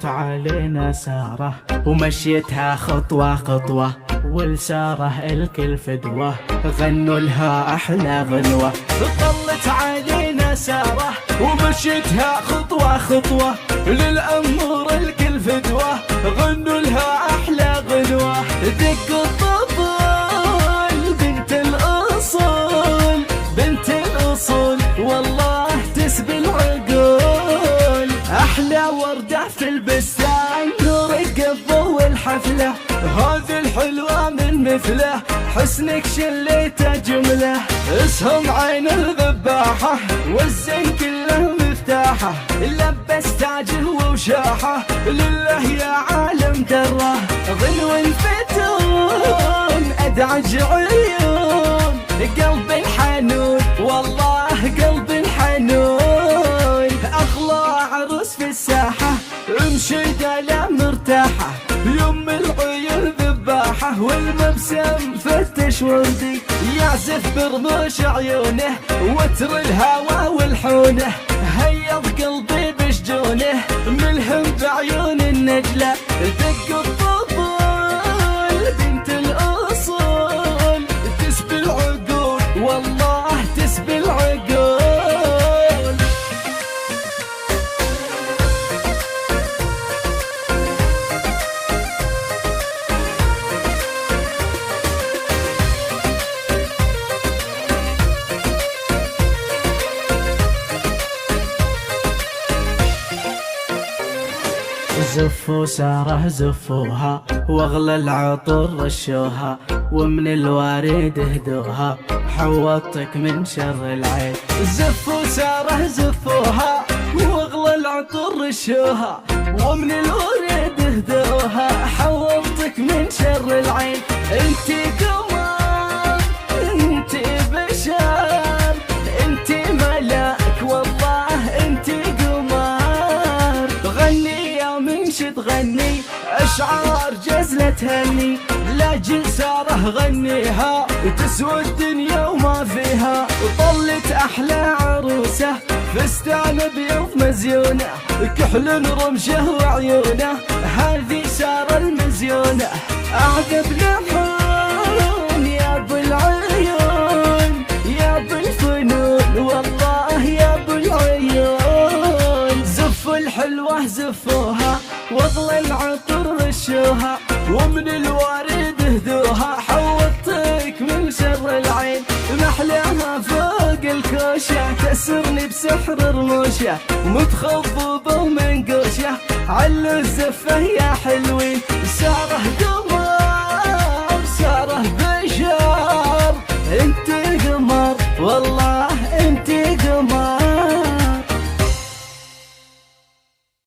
طلت علينا سارة ومشيتها خطوة خطوة، ولسارة الكل فدوة غنوا لها أحلى غنوة. طلت علينا سارة ومشيتها خطوة خطوة، للأمور الكل فدوة غنوا لها أحلى غنوة. دق الطبل بنت الأصول، بنت الأصول والله تسبي العقول، أحلى وردة في البستان نور القبة والحفلة، هذه الحلوة من مثله حسنك شليته جملة. اسهم عين الذباحة والزين كله مفتاحه، لبس تاجه ووشاحه لله يا عالم دره. غنو فتون أدعج عيون قلب الحنون، والله قلب الحنون. أغلى عروس في الساحة مشيدة لا مرتاحة، يم العيون ذباحة والمبسم فتش وردي، يعزف برموش عيونه وتر الهوى والحونه. هيض قلبي بشجونه ملهم بعيون النجلة. دق الطبل بنت الأصول تسبي العقول، والله تسبي العقول. زفوا ساره زفوها واغلى العطر رشوها، ومن الوارد اهدوها حوطتك من شر العين. زفوا ساره زفوها واغلى العطر رشوها، ومن الوارد اهدوها حوطتك من شر العين. انتي قمر انتي بشر انتي ملاك، والله انتي قمر. غني يا منش تغني اشعار جزلة تهني، لاجل ساره غنيها تسوى الدنيا وما فيها. طلت احلى عروسه فستان بيض مزيونه، كحل رمشه وعيونه هذه ساره المزيونه. اعذب لحون يا ابو العيون يا ابو الفنون، والله يا ابو العيون. زفوا الحلوه زفوها واغلى العطر رشوها، ومن الوارد اهدوها حوطتك من شر العين. محلاها فوق الكوشه تسرني بسحر رموشه، متخضبه ومنقوشه علو الزفه يا حلوين. ساره